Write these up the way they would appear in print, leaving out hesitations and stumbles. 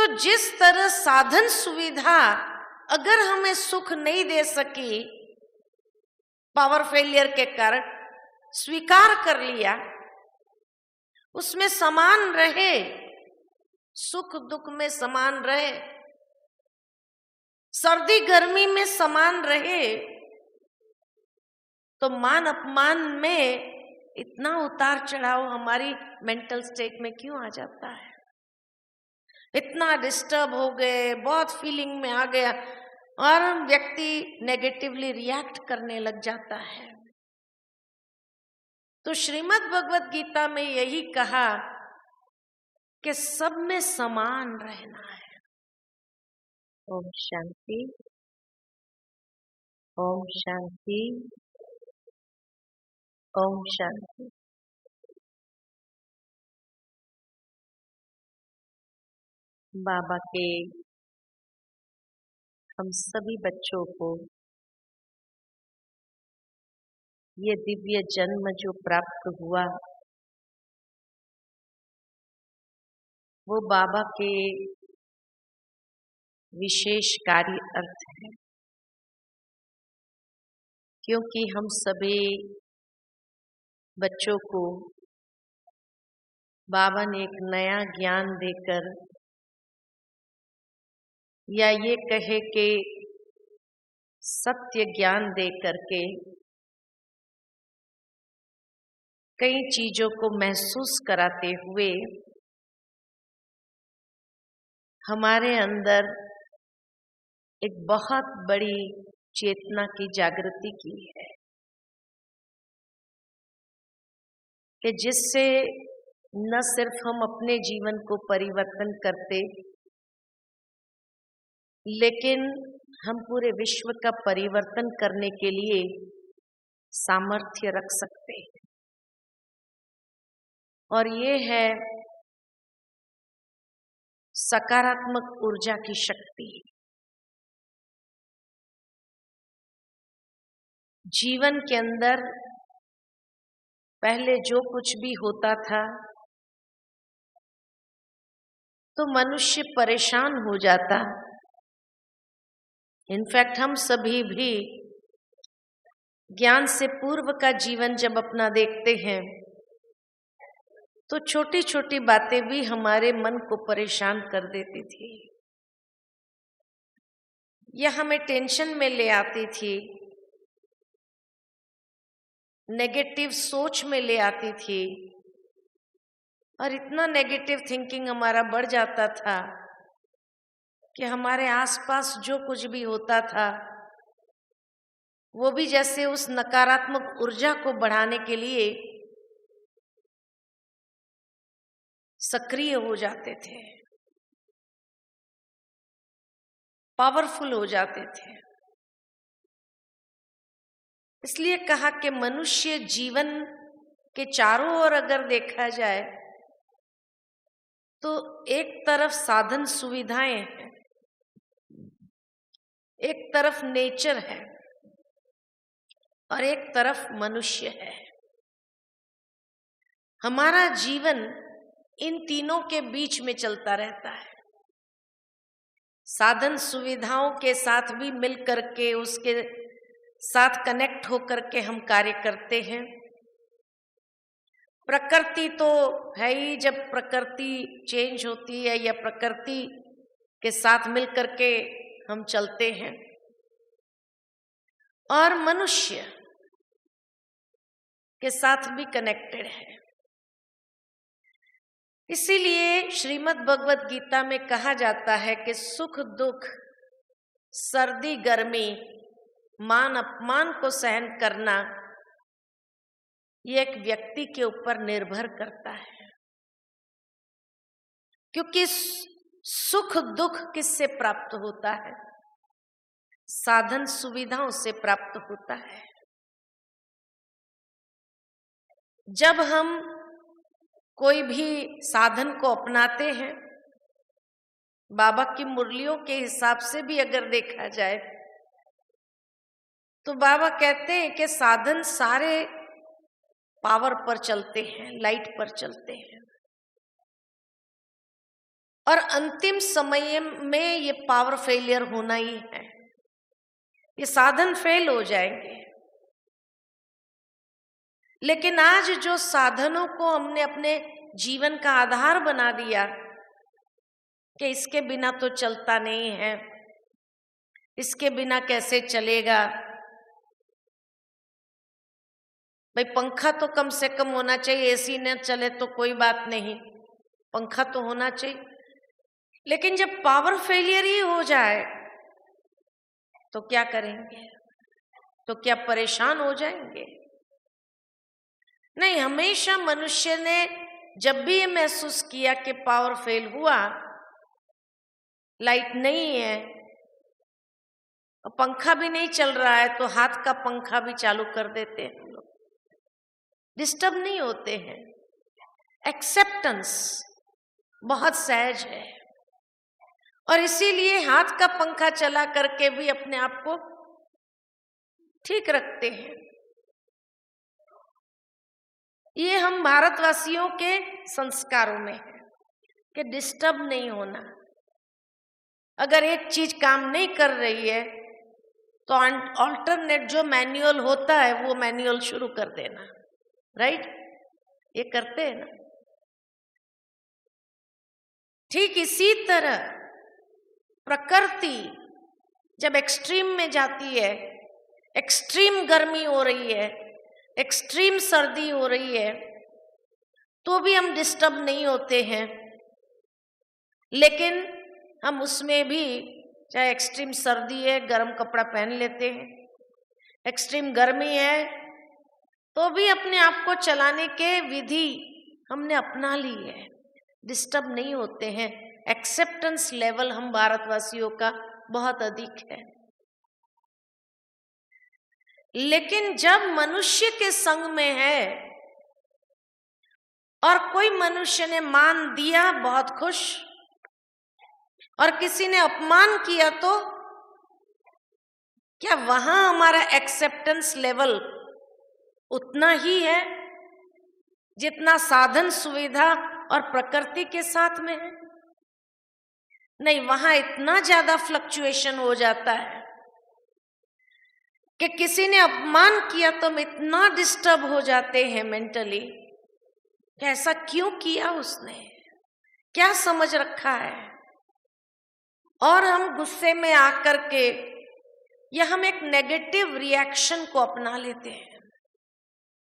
तो जिस तरह साधन सुविधा अगर हमें सुख नहीं दे सकी, पावर फेलियर के कारण स्वीकार कर लिया, उसमें समान रहे, सुख दुख में समान रहे, सर्दी गर्मी में समान रहे, तो मान अपमान में इतना उतार चढ़ाव हमारी मेंटल स्टेट में क्यों आ जाता है? इतना डिस्टर्ब हो गए, बहुत फीलिंग में आ गया और व्यक्ति नेगेटिवली रिएक्ट करने लग जाता है। तो श्रीमद् भगवत गीता में यही कहा कि सब में समान रहना है। ओम शांति, ओम शांति, ओम शांति। बाबा के हम सभी बच्चों को ये दिव्य जन्म जो प्राप्त हुआ, वो बाबा के विशेष कार्य अर्थ है, क्योंकि हम सभी बच्चों को बाबा ने एक नया ज्ञान देकर, या ये कहे कि सत्य ज्ञान दे करके कई चीजों को महसूस कराते हुए हमारे अंदर एक बहुत बड़ी चेतना की जागृति की है कि जिससे न सिर्फ हम अपने जीवन को परिवर्तन करते, लेकिन हम पूरे विश्व का परिवर्तन करने के लिए सामर्थ्य रख सकते हैं। और ये है सकारात्मक ऊर्जा की शक्ति। जीवन के अंदर पहले जो कुछ भी होता था तो मनुष्य परेशान हो जाता। इनफैक्ट हम सभी भी ज्ञान से पूर्व का जीवन जब अपना देखते हैं तो छोटी छोटी बातें भी हमारे मन को परेशान कर देती थी, या हमें टेंशन में ले आती थी, नेगेटिव सोच में ले आती थी, और इतना नेगेटिव थिंकिंग हमारा बढ़ जाता था कि हमारे आसपास जो कुछ भी होता था वो भी जैसे उस नकारात्मक ऊर्जा को बढ़ाने के लिए सक्रिय हो जाते थे, पावरफुल हो जाते थे। इसलिए कहा कि मनुष्य जीवन के चारों ओर अगर देखा जाए तो एक तरफ साधन सुविधाएं हैं, एक तरफ नेचर है और एक तरफ मनुष्य है। हमारा जीवन इन तीनों के बीच में चलता रहता है। साधन सुविधाओं के साथ भी मिल करके, उसके साथ कनेक्ट होकर के हम कार्य करते हैं। प्रकृति तो है ही, जब प्रकृति चेंज होती है या प्रकृति के साथ मिल करके हम चलते हैं, और मनुष्य के साथ भी कनेक्टेड है। इसीलिए श्रीमद् भगवत गीता में कहा जाता है कि सुख दुख, सर्दी गर्मी, मान अपमान को सहन करना ये एक व्यक्ति के ऊपर निर्भर करता है। क्योंकि सुख दुख किससे प्राप्त होता है? साधन सुविधाओं से प्राप्त होता है। जब हम कोई भी साधन को अपनाते हैं, बाबा की मुरलियों के हिसाब से भी अगर देखा जाए तो बाबा कहते हैं कि साधन सारे पावर पर चलते हैं, लाइट पर चलते हैं। और अंतिम समय में ये पावर फेलियर होना ही है, ये साधन फेल हो जाएंगे। लेकिन आज जो साधनों को हमने अपने जीवन का आधार बना दिया कि इसके बिना तो चलता नहीं है, इसके बिना कैसे चलेगा, भाई पंखा तो कम से कम होना चाहिए, एसी न चले तो कोई बात नहीं, पंखा तो होना चाहिए। लेकिन जब पावर फेलियर ही हो जाए तो क्या करेंगे? तो क्या परेशान हो जाएंगे? नहीं, हमेशा मनुष्य ने जब भी ये महसूस किया कि पावर फेल हुआ, लाइट नहीं है, पंखा भी नहीं चल रहा है, तो हाथ का पंखा भी चालू कर देते हैं हम लोग, डिस्टर्ब नहीं होते हैं। एक्सेप्टेंस बहुत सहज है और इसीलिए हाथ का पंखा चला करके भी अपने आप को ठीक रखते हैं। ये हम भारतवासियों के संस्कारों में है कि डिस्टर्ब नहीं होना। अगर एक चीज काम नहीं कर रही है तो ऑल्टरनेट जो मैनुअल होता है वो मैनुअल शुरू कर देना, राइट? ये करते हैं ना। ठीक इसी तरह प्रकृति जब एक्सट्रीम में जाती है, एक्सट्रीम गर्मी हो रही है, एक्सट्रीम सर्दी हो रही है, तो भी हम डिस्टर्ब नहीं होते हैं। लेकिन हम उसमें भी, चाहे एक्सट्रीम सर्दी है, गर्म कपड़ा पहन लेते हैं, एक्सट्रीम गर्मी है तो भी अपने आप को चलाने के विधि हमने अपना ली है, डिस्टर्ब नहीं होते हैं। एक्सेप्टेंस लेवल हम भारतवासियों का बहुत अधिक है। लेकिन जब मनुष्य के संग में है और कोई मनुष्य ने मान दिया बहुत खुश, और किसी ने अपमान किया तो क्या वहां हमारा एक्सेप्टेंस लेवल उतना ही है जितना साधन सुविधा और प्रकृति के साथ में है? नहीं, वहां इतना ज्यादा फ्लक्चुएशन हो जाता है कि किसी ने अपमान किया तो हम इतना डिस्टर्ब हो जाते हैं मेंटली कि ऐसा क्यों किया उसने, क्या समझ रखा है, और हम गुस्से में आकर के या हम एक नेगेटिव रिएक्शन को अपना लेते हैं,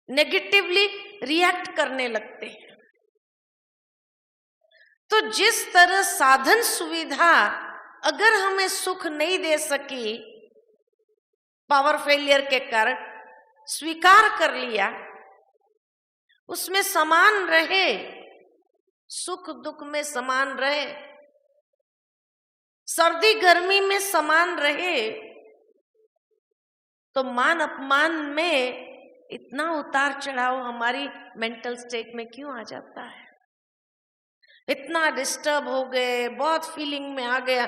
नेगेटिवली रिएक्ट करने लगते हैं। तो जिस तरह साधन सुविधा अगर हमें सुख नहीं दे सकी, पावर फेलियर के कारण स्वीकार कर लिया, उसमें समान रहे, सुख दुख में समान रहे, सर्दी गर्मी में समान रहे, तो मान अपमान में इतना उतार चढ़ाव हमारी मेंटल स्टेट में क्यों आ जाता है? इतना डिस्टर्ब हो गए, बहुत फीलिंग में आ गया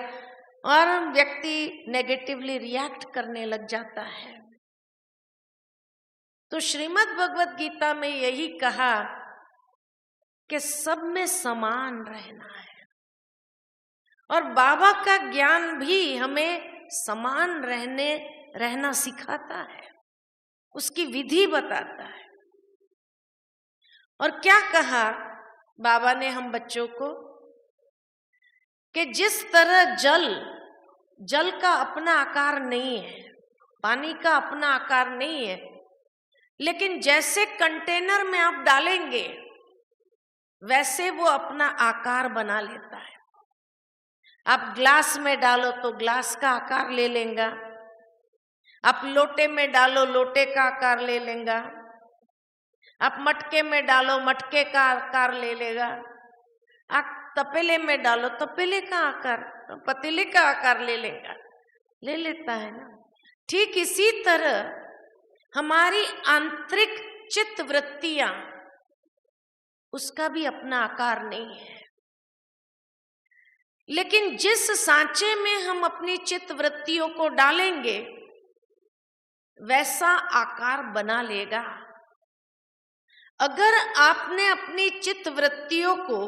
और व्यक्ति नेगेटिवली रिएक्ट करने लग जाता है। तो श्रीमद् भगवत गीता में यही कहा कि सब में समान रहना है, और बाबा का ज्ञान भी हमें समान रहना सिखाता है, उसकी विधि बताता है। और क्या कहा बाबा ने हम बच्चों को कि जिस तरह जल का अपना आकार नहीं है, पानी का अपना आकार नहीं है, लेकिन जैसे कंटेनर में आप डालेंगे वैसे वो अपना आकार बना लेता है। आप ग्लास में डालो तो ग्लास का आकार ले लेगा, आप लोटे में डालो लोटे का आकार ले लेगा, आप मटके में डालो मटके का आकार ले लेगा, आप तपेले में डालो तपेले का आकार, पतीले का आकार ले लेता है ना। ठीक इसी तरह हमारी आंतरिक चित्त वृत्तियां, उसका भी अपना आकार नहीं है, लेकिन जिस सांचे में हम अपनी चित्त वृत्तियों को डालेंगे वैसा आकार बना लेगा। अगर आपने अपनी चित्त वृत्तियों को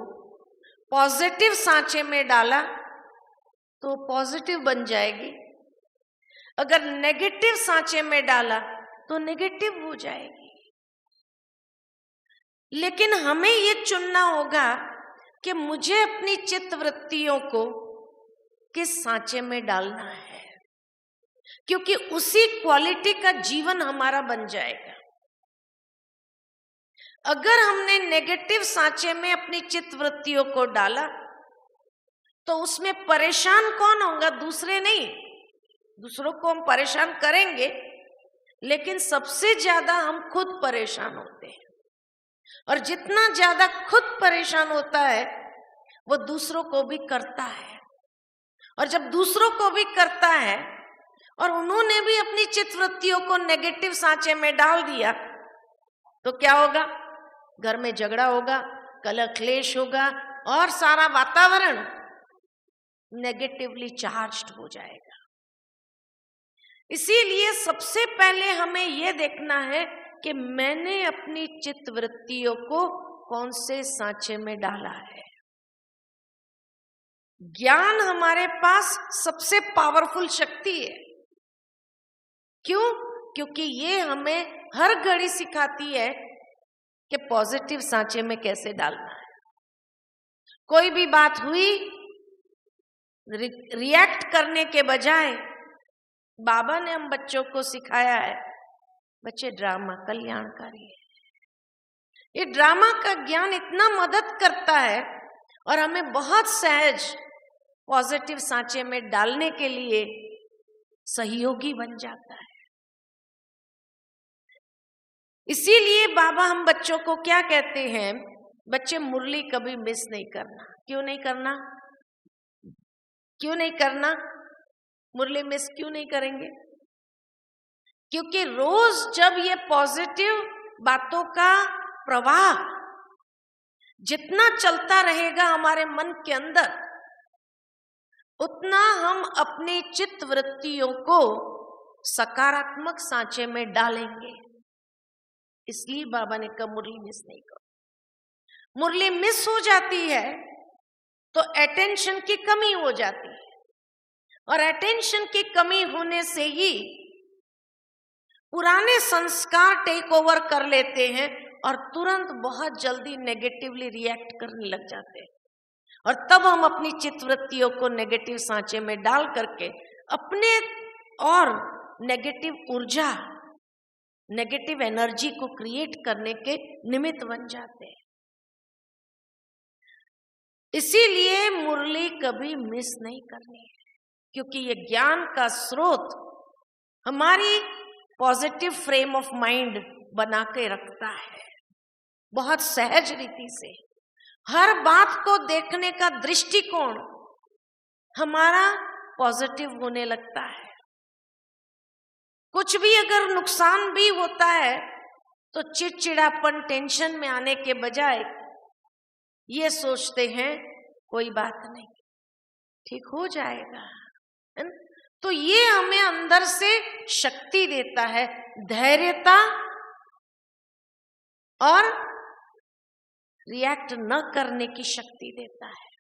पॉजिटिव सांचे में डाला तो पॉजिटिव बन जाएगी, अगर नेगेटिव सांचे में डाला तो नेगेटिव हो जाएगी। लेकिन हमें ये चुनना होगा कि मुझे अपनी चित्त वृत्तियों को किस सांचे में डालना है, क्योंकि उसी क्वालिटी का जीवन हमारा बन जाएगा। अगर हमने नेगेटिव सांचे में अपनी चित्त वृत्तियों को डाला तो उसमें परेशान कौन होगा? दूसरे नहीं, दूसरों को हम परेशान करेंगे, लेकिन सबसे ज्यादा हम खुद परेशान होते हैं। और जितना ज्यादा खुद परेशान होता है वो दूसरों को भी करता है, और जब दूसरों को भी करता है और उन्होंने भी अपनी चित्त वृत्तियों को नेगेटिव सांचे में डाल दिया तो क्या होगा? घर में झगड़ा होगा, कलह क्लेश होगा और सारा वातावरण नेगेटिवली चार्ज्ड हो जाएगा। इसीलिए सबसे पहले हमें यह देखना है कि मैंने अपनी चित्त वृत्तियों को कौन से सांचे में डाला है। ज्ञान हमारे पास सबसे पावरफुल शक्ति है। क्यों? क्योंकि ये हमें हर घड़ी सिखाती है कि पॉजिटिव सांचे में कैसे डालना है। कोई भी बात हुई, रिएक्ट करने के बजाय बाबा ने हम बच्चों को सिखाया है, बच्चे ड्रामा कल्याणकारी है। ये ड्रामा का ज्ञान इतना मदद करता है और हमें बहुत सहज पॉजिटिव सांचे में डालने के लिए सहयोगी बन जाता है। इसीलिए बाबा हम बच्चों को क्या कहते हैं? बच्चे मुरली कभी मिस नहीं करना। क्यों नहीं करना? क्यों नहीं करना? मुरली मिस क्यों नहीं करेंगे? क्योंकि रोज जब ये पॉजिटिव बातों का प्रवाह जितना चलता रहेगा हमारे मन के अंदर, उतना हम अपनी चित्त वृत्तियों को सकारात्मक सांचे में डालेंगे। इसलिए बाबा ने कहा मुरली मिस नहीं करो। मुरली मिस हो जाती है तो अटेंशन की कमी हो जाती है, और अटेंशन की कमी होने से ही पुराने संस्कार टेक ओवर कर लेते हैं और तुरंत बहुत जल्दी नेगेटिवली रिएक्ट करने लग जाते हैं। और तब हम अपनी चित्तवृत्तियों को नेगेटिव सांचे में डाल करके अपने और नेगेटिव ऊर्जा, नेगेटिव एनर्जी को क्रिएट करने के निमित्त बन जाते हैं। इसीलिए मुरली कभी मिस नहीं करनी है, क्योंकि ये ज्ञान का स्रोत हमारी पॉजिटिव फ्रेम ऑफ माइंड बना के रखता है। बहुत सहज रीति से हर बात को देखने का दृष्टिकोण हमारा पॉजिटिव होने लगता है। कुछ भी अगर नुकसान भी होता है तो चिड़चिड़ापन, टेंशन में आने के बजाय ये सोचते हैं कोई बात नहीं, ठीक हो जाएगा, है ना? तो ये हमें अंदर से शक्ति देता है, धैर्यता और रिएक्ट न करने की शक्ति देता है।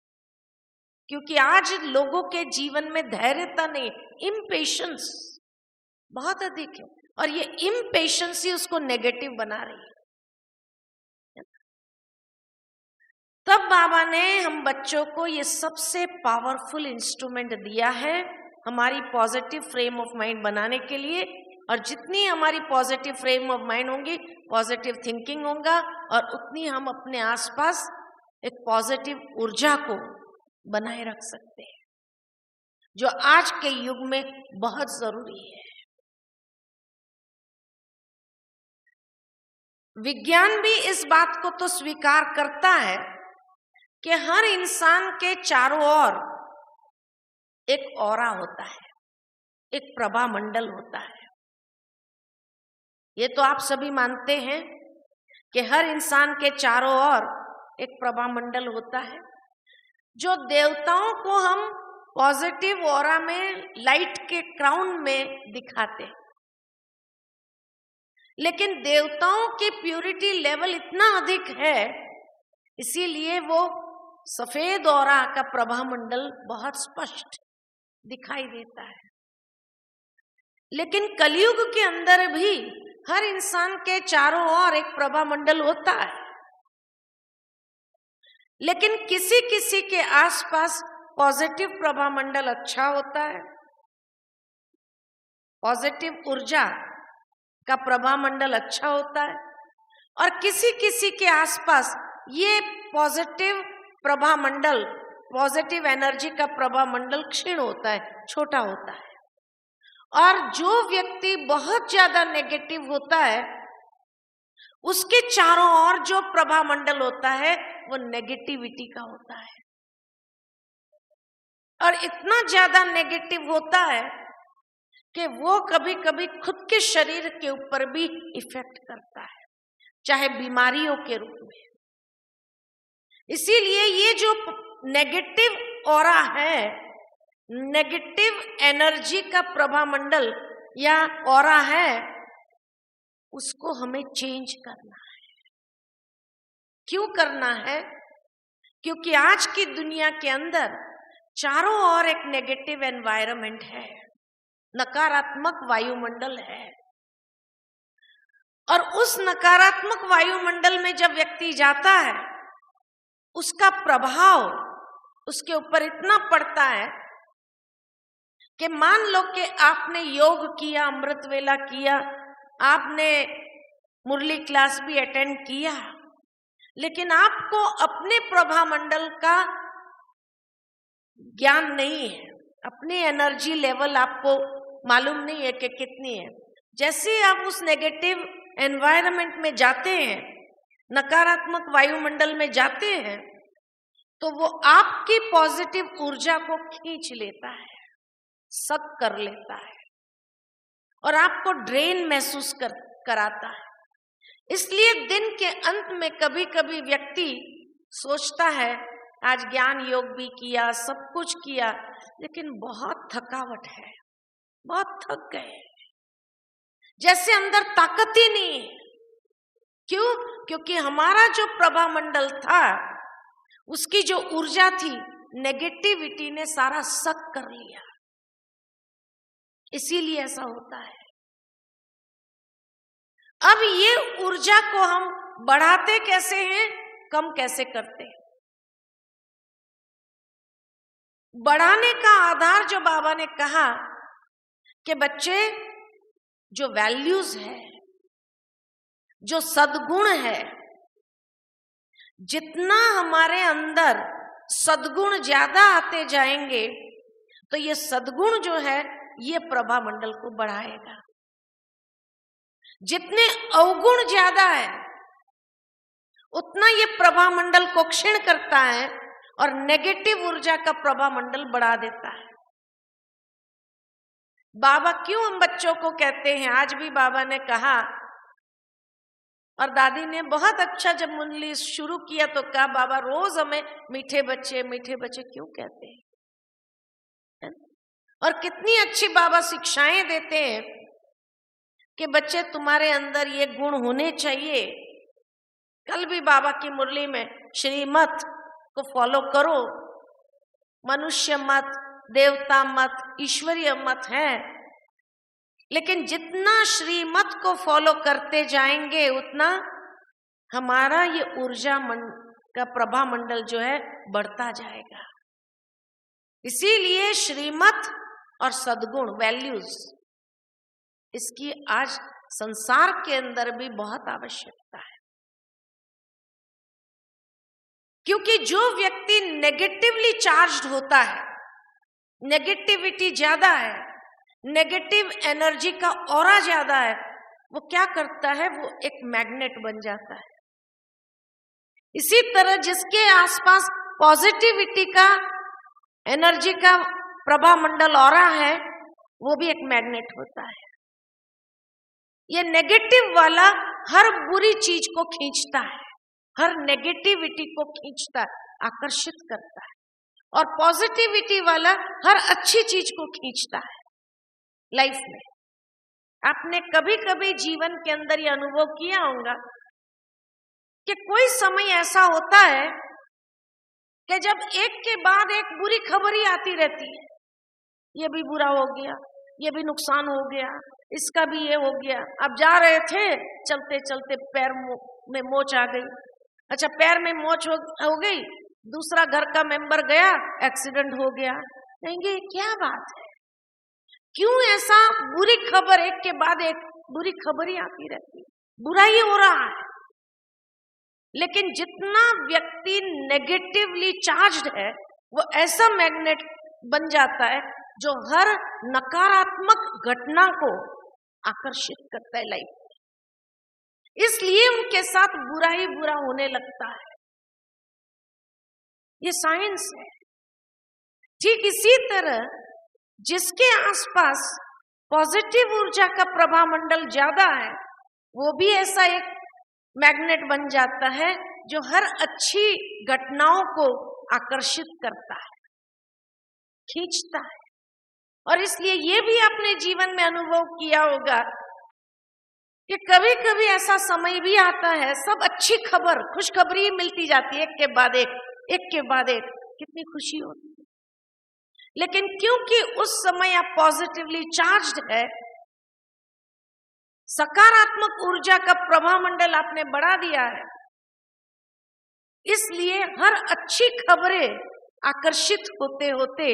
क्योंकि आज लोगों के जीवन में धैर्यता नहीं, इम्पेशंस बहुत अधिक है, और ये इम्पेशंस ही उसको नेगेटिव बना रही है। तब बाबा ने हम बच्चों को ये सबसे पावरफुल इंस्ट्रूमेंट दिया है हमारी पॉजिटिव फ्रेम ऑफ माइंड बनाने के लिए। और जितनी हमारी पॉजिटिव फ्रेम ऑफ माइंड होंगी, पॉजिटिव थिंकिंग होगा, और उतनी हम अपने आसपास एक पॉजिटिव ऊर्जा को बनाए रख सकते हैं, जो आज के युग में बहुत जरूरी है। विज्ञान भी इस बात को तो स्वीकार करता है कि हर इंसान के चारों ओर एक ऑरा होता है, एक प्रभा मंडल होता है। ये तो आप सभी मानते हैं कि हर इंसान के चारों ओर एक प्रभा मंडल होता है, जो देवताओं को हम पॉजिटिव ऑरा में लाइट के क्राउन में दिखाते हैं। लेकिन देवताओं की प्यूरिटी लेवल इतना अधिक है, इसीलिए वो सफेद ऑरा का प्रभामंडल बहुत स्पष्ट दिखाई देता है। लेकिन कलयुग के अंदर भी हर इंसान के चारों ओर एक प्रभामंडल होता है, लेकिन किसी किसी के आसपास पॉजिटिव प्रभामंडल अच्छा होता है, पॉजिटिव ऊर्जा का प्रभामंडल अच्छा होता है, और किसी किसी के आसपास ये पॉजिटिव प्रभामंडल, पॉजिटिव एनर्जी का प्रभामंडल क्षीण होता है, छोटा होता है। और जो व्यक्ति बहुत ज्यादा नेगेटिव होता है उसके चारों ओर जो प्रभामंडल होता है वो नेगेटिविटी का होता है, और इतना ज्यादा नेगेटिव होता है कि वो कभी कभी खुद के शरीर के ऊपर भी इफेक्ट करता है, चाहे बीमारियों के रूप में। इसीलिए ये जो नेगेटिव ऑरा है, नेगेटिव एनर्जी का प्रभामंडल या ऑरा है, उसको हमें चेंज करना है। क्यों करना है? क्योंकि आज की दुनिया के अंदर चारों ओर एक नेगेटिव एनवायरनमेंट है, नकारात्मक वायुमंडल है, और उस नकारात्मक वायुमंडल में जब व्यक्ति जाता है उसका प्रभाव उसके ऊपर इतना पड़ता है कि मान लो कि आपने योग किया, अमृत वेला किया, आपने मुरली क्लास भी अटेंड किया, लेकिन आपको अपने प्रभामंडल का ज्ञान नहीं है, अपनी एनर्जी लेवल आपको मालूम नहीं है कि कितनी है। जैसे आप उस नेगेटिव एनवायरनमेंट में जाते हैं, नकारात्मक वायुमंडल में जाते हैं, तो वो आपकी पॉजिटिव ऊर्जा को खींच लेता है, सक कर लेता है, और आपको ड्रेन महसूस कराता है। इसलिए दिन के अंत में कभी कभी व्यक्ति सोचता है आज ज्ञान योग भी किया, सब कुछ किया, लेकिन बहुत थकावट है, बहुत थक गए, जैसे अंदर ताकत ही नहीं है। क्यों? क्योंकि हमारा जो प्रभामंडल था, उसकी जो ऊर्जा थी, नेगेटिविटी ने सारा सक कर लिया। इसीलिए ऐसा होता है। अब ये ऊर्जा को हम बढ़ाते कैसे हैं, कम कैसे करते हैं? बढ़ाने का आधार जो बाबा ने कहा कि बच्चे, जो वैल्यूज है, जो सद्गुण है, जितना हमारे अंदर सद्गुण ज्यादा आते जाएंगे तो ये सद्गुण जो है ये प्रभामंडल को बढ़ाएगा। जितने अवगुण ज्यादा है उतना ये प्रभामंडल को क्षीण करता है और नेगेटिव ऊर्जा का प्रभामंडल बढ़ा देता है। बाबा क्यों हम बच्चों को कहते हैं, आज भी बाबा ने कहा, और दादी ने बहुत अच्छा जब मुरली शुरू किया तो कहा, बाबा रोज हमें मीठे बच्चे क्यों कहते हैं? और कितनी अच्छी बाबा शिक्षाएं देते हैं कि बच्चे तुम्हारे अंदर ये गुण होने चाहिए। कल भी बाबा की मुरली में श्रीमत को फॉलो करो, मनुष्य मत, देवता मत, ईश्वरीय मत है, लेकिन जितना श्रीमत को फॉलो करते जाएंगे उतना हमारा ये ऊर्जा का प्रभामंडल जो है बढ़ता जाएगा। इसीलिए श्रीमत और सद्गुण, वैल्यूज, इसकी आज संसार के अंदर भी बहुत आवश्यकता है। क्योंकि जो व्यक्ति नेगेटिवली चार्ज्ड होता है, नेगेटिविटी ज्यादा है, नेगेटिव एनर्जी का ऑरा ज्यादा है, वो क्या करता है, वो एक मैग्नेट बन जाता है। इसी तरह जिसके आसपास पॉजिटिविटी का, एनर्जी का प्रभामंडल ऑरा है, वो भी एक मैग्नेट होता है। ये नेगेटिव वाला हर बुरी चीज को खींचता है, हर नेगेटिविटी को खींचता है, आकर्षित करता है, और पॉजिटिविटी वाला हर अच्छी चीज को खींचता है। लाइफ में आपने कभी कभी जीवन के अंदर ये अनुभव किया होगा कि कोई समय ऐसा होता है कि जब एक के बाद एक बुरी खबर ही आती रहती है, ये भी बुरा हो गया, ये भी नुकसान हो गया, इसका भी ये हो गया। अब जा रहे थे, चलते चलते पैर में मोच आ गई। अच्छा, पैर में मोच हो गई, दूसरा घर का मेंबर गया, एक्सीडेंट हो गया। कहेंगे क्या बात है, क्यों ऐसा बुरी खबर एक के बाद एक बुरी खबर ही आती रहती है, बुरा ही हो रहा है। लेकिन जितना व्यक्ति नेगेटिवली चार्ज्ड है वो ऐसा मैग्नेट बन जाता है जो हर नकारात्मक घटना को आकर्षित करता है लाइफ में, इसलिए उनके साथ बुरा ही बुरा होने लगता है। ये साइंस है। ठीक इसी तरह जिसके आसपास पॉजिटिव ऊर्जा का प्रभाव मंडल ज्यादा है वो भी ऐसा एक मैग्नेट बन जाता है जो हर अच्छी घटनाओं को आकर्षित करता है, खींचता है। और इसलिए ये भी आपने जीवन में अनुभव किया होगा कि कभी कभी ऐसा समय भी आता है, सब अच्छी खबर, खुशखबरी मिलती जाती है, एक के बाद एक, एक के बाद एक, कितनी खुशी होती है। लेकिन क्योंकि उस समय आप पॉजिटिवली चार्ज्ड है, सकारात्मक ऊर्जा का प्रभाव मंडल आपने बढ़ा दिया है, इसलिए हर अच्छी खबरें आकर्षित होते होते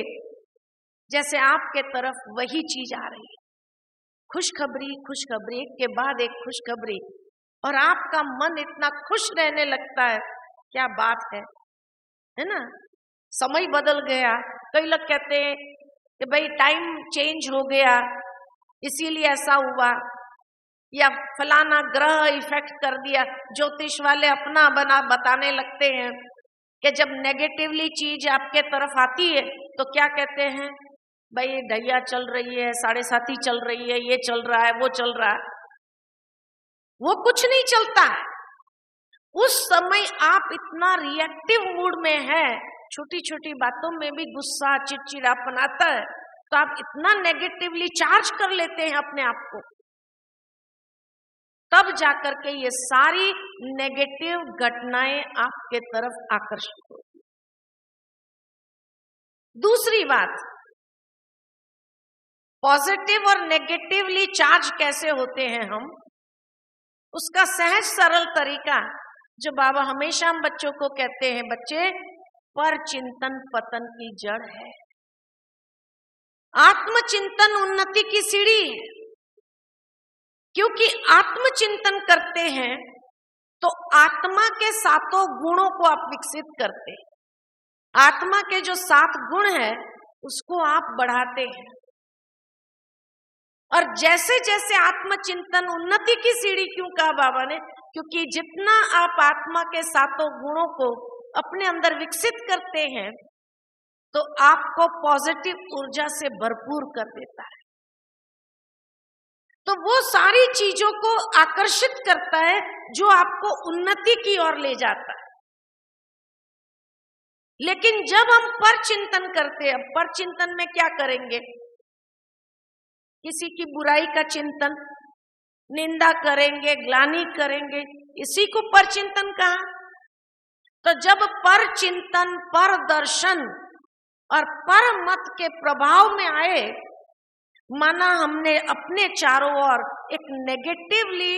जैसे आपके तरफ वही चीज आ रही है, खुशखबरी खुशखबरी, एक के बाद एक खुशखबरी, और आपका मन इतना खुश रहने लगता है। क्या बात है ना। समय बदल गया। कई लोग कहते हैं कि भाई टाइम चेंज हो गया इसीलिए ऐसा हुआ, या फलाना ग्रह इफेक्ट कर दिया। ज्योतिष वाले अपना बताने लगते हैं कि जब नेगेटिवली चीज आपके तरफ आती है तो क्या कहते हैं, भाई ढैया चल रही है, 7.5 चल रही है, ये चल रहा है, वो चल रहा है। वो कुछ नहीं चलता है। उस समय आप इतना रिएक्टिव मूड में है, छोटी छोटी बातों में भी गुस्सा चिड़चिड़ापन आता है, तो आप इतना नेगेटिवली चार्ज कर लेते हैं अपने आप को, तब जाकर के ये सारी नेगेटिव घटनाएं आपके तरफ आकर्षित होती है। दूसरी बात, पॉजिटिव और नेगेटिवली चार्ज कैसे होते हैं हम, उसका सहज सरल तरीका जो बाबा हमेशा हम बच्चों को कहते हैं, बच्चे पर चिंतन पतन की जड़ है, आत्मचिंतन उन्नति की सीढ़ी है। क्योंकि आत्मचिंतन करते हैं तो आत्मा के 7 गुणों को आप विकसित करते हैं। आत्मा के जो 7 गुण है उसको आप बढ़ाते हैं, और जैसे जैसे आत्मचिंतन उन्नति की सीढ़ी, क्यों कहा बाबा ने, क्योंकि जितना आप आत्मा के 7 गुणों को अपने अंदर विकसित करते हैं तो आपको पॉजिटिव ऊर्जा से भरपूर कर देता है। तो वो सारी चीजों को आकर्षित करता है जो आपको उन्नति की ओर ले जाता है। लेकिन जब हम पर चिंतन करते हैं, पर चिंतन में क्या करेंगे, किसी की बुराई का चिंतन, निंदा करेंगे, ग्लानि करेंगे, इसी को पर चिंतन कहा। तो जब पर चिंतन, पर दर्शन और पर मत के प्रभाव में आए, माना हमने अपने चारों ओर एक नेगेटिवली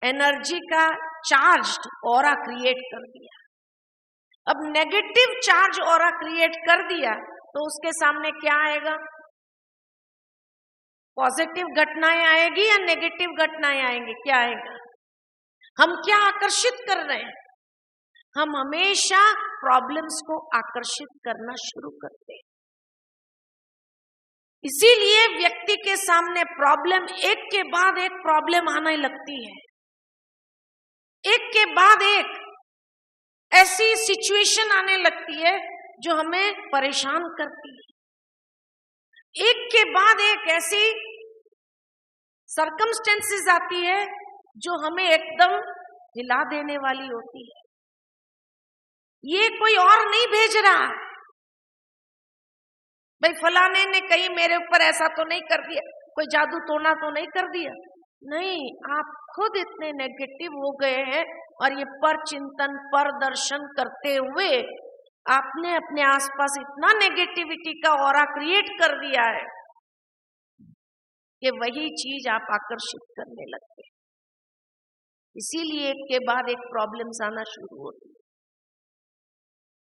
एनर्जी का चार्ज्ड ऑरा क्रिएट कर दिया। अब नेगेटिव चार्ज ऑरा क्रिएट कर दिया तो उसके सामने क्या आएगा, पॉजिटिव घटनाएं आएगी या नेगेटिव घटनाएं आएंगी, क्या आएगा। हम क्या आकर्षित कर रहे हैं, हम हमेशा प्रॉब्लम्स को आकर्षित करना शुरू करते हैं। इसीलिए व्यक्ति के सामने प्रॉब्लम, एक के बाद एक प्रॉब्लम आने लगती है, एक के बाद एक ऐसी सिचुएशन आने लगती है जो हमें परेशान करती है। एक के बाद एक ऐसी सर्कमस्टेंसेस आती है जो हमें एकदम हिला देने वाली होती है। ये कोई और नहीं भेज रहा है, भाई फलाने ने कहीं मेरे ऊपर ऐसा तो नहीं कर दिया, कोई जादू टोना तो नहीं कर दिया, नहीं, आप खुद इतने नेगेटिव हो गए हैं और ये पर चिंतन, पर दर्शन करते हुए आपने अपने आसपास इतना नेगेटिविटी का ऑरा क्रिएट कर दिया है कि वही चीज आप आकर्षित करने लगते हैं। इसीलिए एक के बाद एक प्रॉब्लम्स आना शुरू होती है।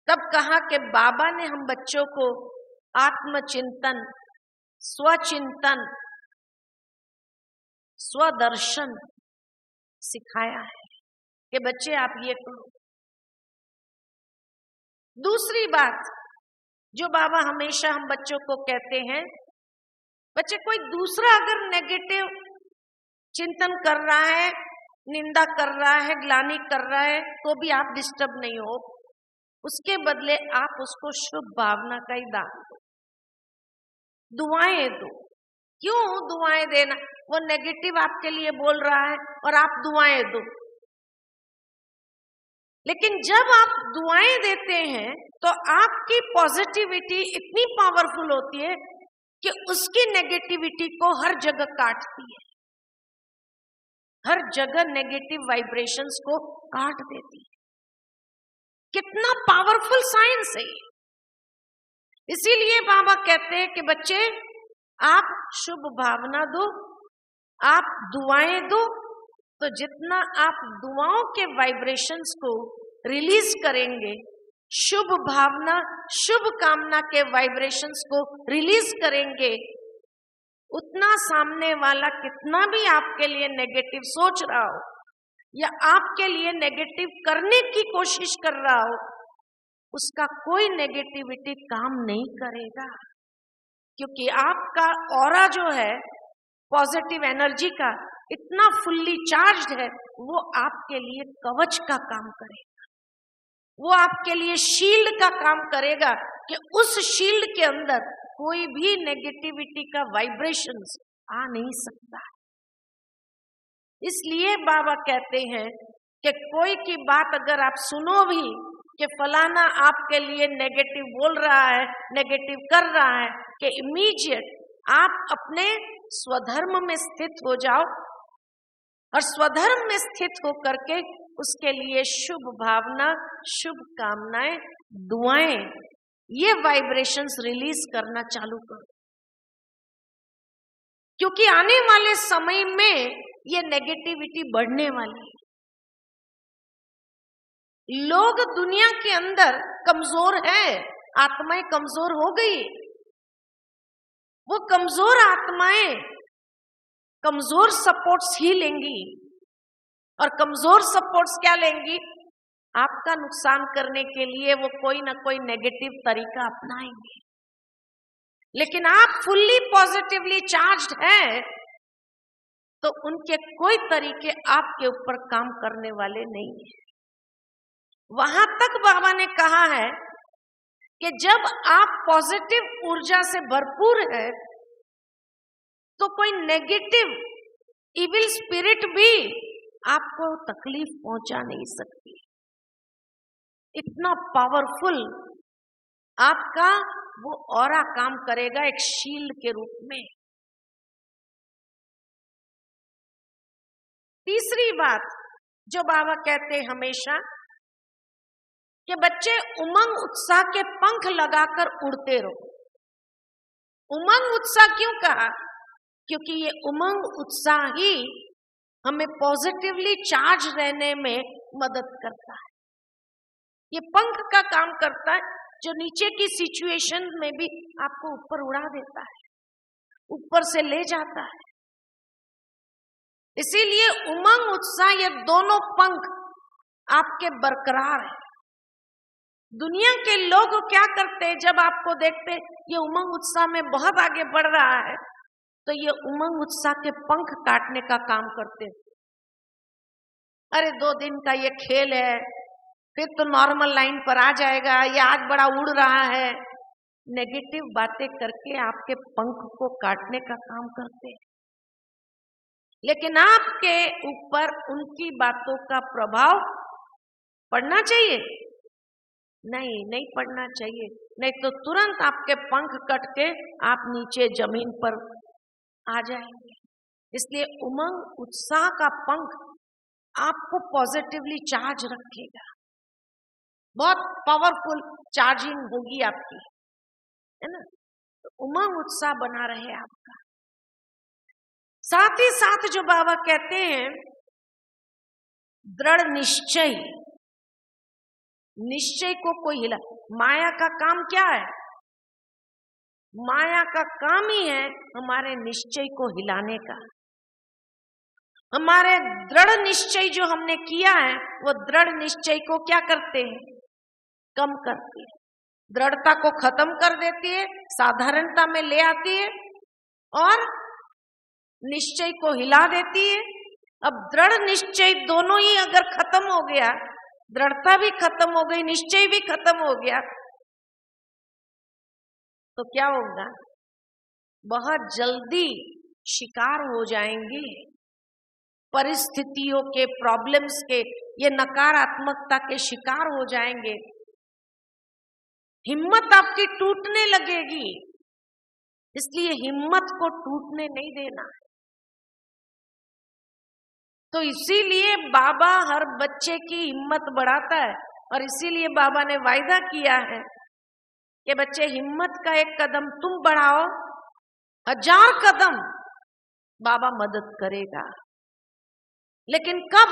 तब कहा कि बाबा ने हम बच्चों को आत्मचिंतन, स्वचिंतन, स्वदर्शन सिखाया है कि बच्चे आप ये करो। दूसरी बात जो बाबा हमेशा हम बच्चों को कहते हैं, बच्चे कोई दूसरा अगर नेगेटिव चिंतन कर रहा है, निंदा कर रहा है, ग्लानि कर रहा है, तो भी आप डिस्टर्ब नहीं हो। उसके बदले आप उसको शुभ भावना का ही दान दो, दुआएं दो। क्यों दुआएं देना? वो नेगेटिव आपके लिए बोल रहा है और आप दुआएं दो। लेकिन जब आप दुआएं देते हैं तो आपकी पॉजिटिविटी इतनी पावरफुल होती है कि उसकी नेगेटिविटी को हर जगह काटती है, हर जगह नेगेटिव वाइब्रेशंस को काट देती है। कितना पावरफुल साइंस है। इसीलिए बाबा कहते हैं कि बच्चे आप शुभ भावना दो, आप दुआएं दो, तो जितना आप दुआओं के वाइब्रेशंस को रिलीज करेंगे, शुभ भावना, शुभ कामना के वाइब्रेशंस को रिलीज करेंगे, उतना सामने वाला कितना भी आपके लिए नेगेटिव सोच रहा हो या आपके लिए नेगेटिव करने की कोशिश कर रहा हो, उसका कोई नेगेटिविटी काम नहीं करेगा। क्योंकि आपका ऑरा जो है पॉजिटिव एनर्जी का इतना फुल्ली चार्ज्ड है, वो आपके लिए कवच का काम करेगा, वो आपके लिए शील्ड का काम करेगा कि उस शील्ड के अंदर कोई भी नेगेटिविटी का वाइब्रेशंस आ नहीं सकता। इसलिए बाबा कहते हैं कि कोई की बात अगर आप सुनो भी कि फलाना आपके लिए नेगेटिव बोल रहा है, नेगेटिव कर रहा है, कि इमीडिएट आप अपने स्वधर्म में स्थित हो जाओ और स्वधर्म में स्थित होकर के उसके लिए शुभ भावना, शुभ कामनाएं, दुआएं, ये वाइब्रेशंस रिलीज करना चालू करो। क्योंकि आने वाले समय में ये नेगेटिविटी बढ़ने वाली है। लोग दुनिया के अंदर कमजोर है, आत्माएं कमजोर हो गई। वो कमजोर आत्माएं कमजोर सपोर्ट्स ही लेंगी, और कमजोर सपोर्ट्स क्या लेंगी? आपका नुकसान करने के लिए वो कोई ना कोई नेगेटिव तरीका अपनाएंगे। लेकिन आप फुल्ली पॉजिटिवली चार्ज्ड हैं तो उनके कोई तरीके आपके ऊपर काम करने वाले नहीं है। वहां तक बाबा ने कहा है कि जब आप पॉजिटिव ऊर्जा से भरपूर है तो कोई नेगेटिव इविल स्पिरिट भी आपको तकलीफ पहुंचा नहीं सकती। इतना पावरफुल आपका वो ऑरा काम करेगा एक शील्ड के रूप में। तीसरी बात जो बाबा कहते हैं हमेशा कि बच्चे उमंग उत्साह के पंख लगाकर उड़ते रहो। उमंग उत्साह क्यों कहा? क्योंकि ये उमंग उत्साह ही हमें पॉजिटिवली चार्ज रहने में मदद करता है। ये पंख का काम करता है जो नीचे की सिचुएशन में भी आपको ऊपर उड़ा देता है, ऊपर से ले जाता है। इसीलिए उमंग उत्साह ये दोनों पंख आपके बरकरार है। दुनिया के लोग क्या करते हैं, जब आपको देखते ये उमंग उत्साह में बहुत आगे बढ़ रहा है तो ये उमंग उत्साह के पंख काटने का काम करते हैं। अरे 2 दिन का ये खेल है, फिर तो नॉर्मल लाइन पर आ जाएगा, ये आज बड़ा उड़ रहा है। नेगेटिव बातें करके आपके पंख को काटने का काम करते हैं। लेकिन आपके ऊपर उनकी बातों का प्रभाव पड़ना चाहिए? नहीं पड़ना चाहिए, नहीं तो तुरंत आपके पंख कट के आप नीचे जमीन पर आ जाएंगे। इसलिए उमंग उत्साह का पंख आपको पॉजिटिवली चार्ज रखेगा। बहुत पावरफुल चार्जिंग होगी आपकी, है ना। तो उमंग उत्साह बना रहे आपका। साथ ही साथ जो बाबा कहते हैं दृढ़ निश्चय, निश्चय को कोई हिला, माया का काम क्या है? माया का काम ही है हमारे निश्चय को हिलाने का। हमारे दृढ़ निश्चय जो हमने किया है वो दृढ़ निश्चय को क्या करते हैं? कम करती है, दृढ़ता को खत्म कर देती है, साधारणता में ले आती है और निश्चय को हिला देती है। अब दृढ़ निश्चय दोनों ही अगर खत्म हो गया, दृढ़ता भी खत्म हो गई, निश्चय भी खत्म हो गया, तो क्या होगा? बहुत जल्दी शिकार हो जाएंगे परिस्थितियों के, प्रॉब्लम्स के, ये नकारात्मकता के शिकार हो जाएंगे। हिम्मत आपकी टूटने लगेगी, इसलिए हिम्मत को टूटने नहीं देना। तो इसीलिए बाबा हर बच्चे की हिम्मत बढ़ाता है और इसीलिए बाबा ने वायदा किया है कि बच्चे हिम्मत का एक कदम तुम बढ़ाओ, 1000 कदम बाबा मदद करेगा। लेकिन कब?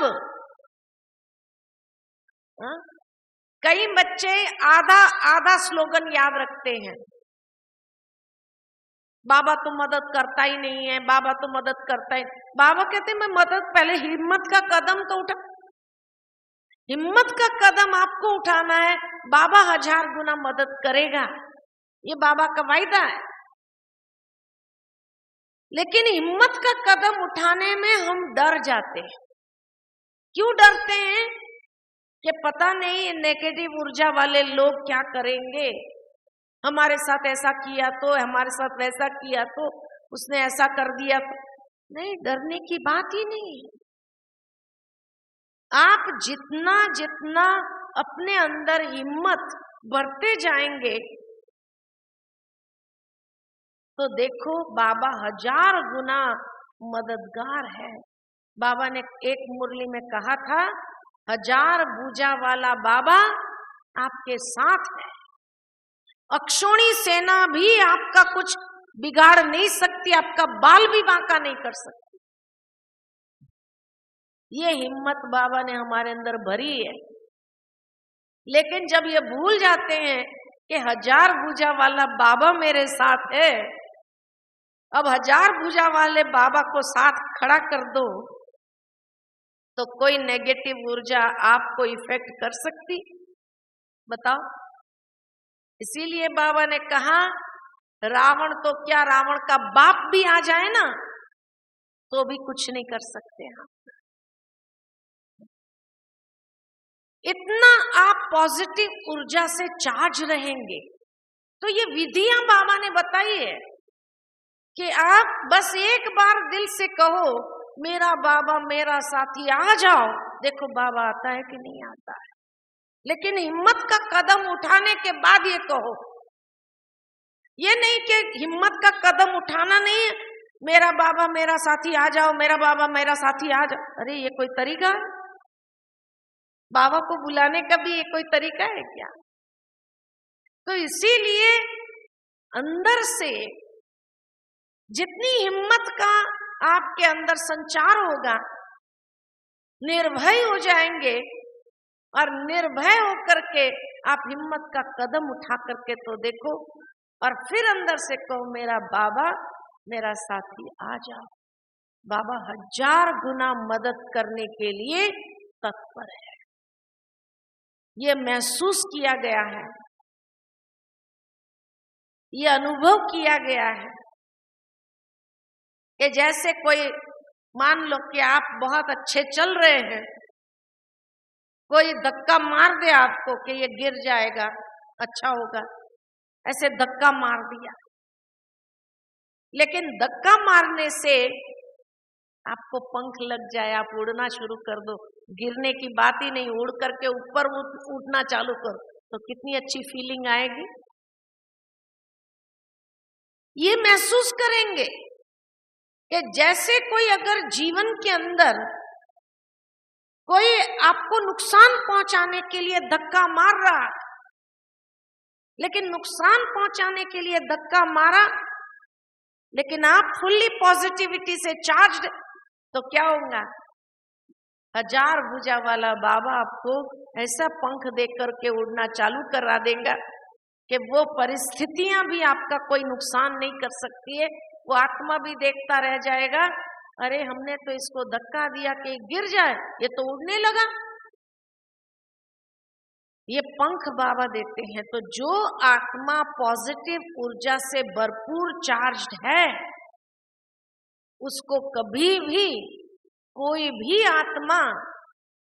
कई बच्चे आधा स्लोगन याद रखते हैं, बाबा तो मदद करता ही नहीं है, बाबा तो मदद करता ही। बाबा कहते हैं मैं मदद, पहले हिम्मत का कदम तो उठा, हिम्मत का कदम आपको उठाना है, बाबा 1000 गुना मदद करेगा, ये बाबा का वायदा है। लेकिन हिम्मत का कदम उठाने में हम डर जाते हैं। क्यों डरते हैं? कि पता नहीं नेगेटिव ऊर्जा वाले लोग क्या करेंगे, हमारे साथ ऐसा किया तो, हमारे साथ वैसा किया तो, उसने ऐसा कर दिया तो। नहीं, डरने की बात ही नहीं है। आप जितना जितना अपने अंदर हिम्मत बढ़ते जाएंगे तो देखो बाबा 1000 गुना मददगार है। बाबा ने एक मुरली में कहा था, 1000 भुजा वाला बाबा आपके साथ है, अक्षोणी सेना भी आपका कुछ बिगाड़ नहीं सकती, आपका बाल भी बांका नहीं कर सकती। ये हिम्मत बाबा ने हमारे अंदर भरी है। लेकिन जब ये भूल जाते हैं कि 1000 भुजा वाला बाबा मेरे साथ है, अब 1000 भुजा वाले बाबा को साथ खड़ा कर दो तो कोई नेगेटिव ऊर्जा आपको इफेक्ट कर सकती? बताओ। इसीलिए बाबा ने कहा रावण तो क्या, रावण का बाप भी आ जाए ना तो भी कुछ नहीं कर सकते हम। इतना आप पॉजिटिव ऊर्जा से चार्ज रहेंगे। तो ये विधियां बाबा ने बताई है कि आप बस एक बार दिल से कहो मेरा बाबा मेरा साथी आ जाओ। देखो बाबा आता है कि नहीं आता है, लेकिन हिम्मत का कदम उठाने के बाद ये कहो। ये नहीं कि हिम्मत का कदम उठाना नहीं है, मेरा बाबा मेरा साथी आ जाओ, मेरा बाबा मेरा साथी आ जाओ। अरे ये कोई तरीका है? बाबा को बुलाने का भी ये कोई तरीका है क्या? तो इसीलिए अंदर से जितनी हिम्मत का आपके अंदर संचार होगा, निर्भय हो जाएंगे और निर्भय होकर के आप हिम्मत का कदम उठा करके तो देखो, और फिर अंदर से कहो मेरा बाबा मेरा साथी आ जाओ। बाबा 1000 गुना मदद करने के लिए तत्पर है। ये महसूस किया गया है, ये अनुभव किया गया है कि जैसे कोई, मान लो कि आप बहुत अच्छे चल रहे हैं, कोई धक्का मार दे आपको कि ये गिर जाएगा, अच्छा होगा, ऐसे धक्का मार दिया। लेकिन धक्का मारने से आपको पंख लग जाए, आप उड़ना शुरू कर दो, गिरने की बात ही नहीं, उड़ करके ऊपर उठना चालू करो, तो कितनी अच्छी फीलिंग आएगी। ये महसूस करेंगे कि जैसे कोई अगर जीवन के अंदर कोई आपको नुकसान पहुंचाने के लिए धक्का मार रहा है, लेकिन नुकसान पहुंचाने के लिए धक्का मारा, लेकिन आप फुल्ली पॉजिटिविटी से चार्ज्ड, तो क्या होगा? 1000 भुजा वाला बाबा आपको ऐसा पंख दे करके उड़ना चालू करा देगा कि वो परिस्थितियां भी आपका कोई नुकसान नहीं कर सकती है। वो आत्मा भी देखता रह जाएगा, अरे हमने तो इसको धक्का दिया कि गिर जाए, ये तो उड़ने लगा। ये पंख बाबा देते हैं। तो जो आत्मा पॉजिटिव ऊर्जा से भरपूर चार्ज्ड है, उसको कभी भी कोई भी आत्मा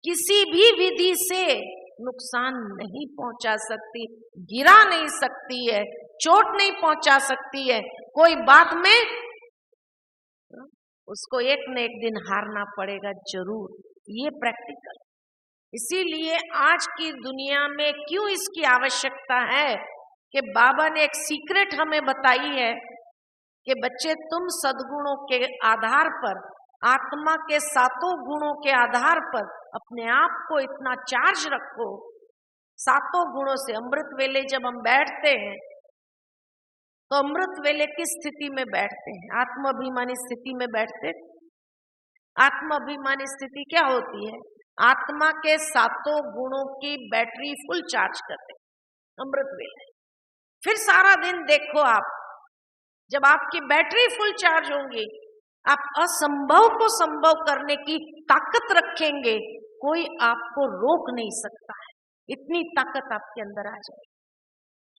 किसी भी विधि से नुकसान नहीं पहुंचा सकती, गिरा नहीं सकती है, चोट नहीं पहुंचा सकती है। कोई बात में उसको एक न एक दिन हारना पड़ेगा जरूर, ये प्रैक्टिकल। इसीलिए आज की दुनिया में क्यों इसकी आवश्यकता है कि बाबा ने एक सीक्रेट हमें बताई है कि बच्चे, तुम सद्गुणों के आधार पर, आत्मा के 7 गुणों के आधार पर अपने आप को इतना चार्ज रखो। 7 गुणों से अमृत वेले जब हम बैठते हैं तो अमृत वेले किस स्थिति में बैठते हैं? आत्माभिमानी स्थिति में बैठते। आत्माभिमानी स्थिति क्या होती है? आत्मा के 7 गुणों की बैटरी फुल चार्ज करते अमृत वेले। फिर सारा दिन देखो आप, जब आपकी बैटरी फुल चार्ज होंगी, आप असंभव को संभव करने की ताकत रखेंगे, कोई आपको रोक नहीं सकता है। इतनी ताकत आपके अंदर आ जाए।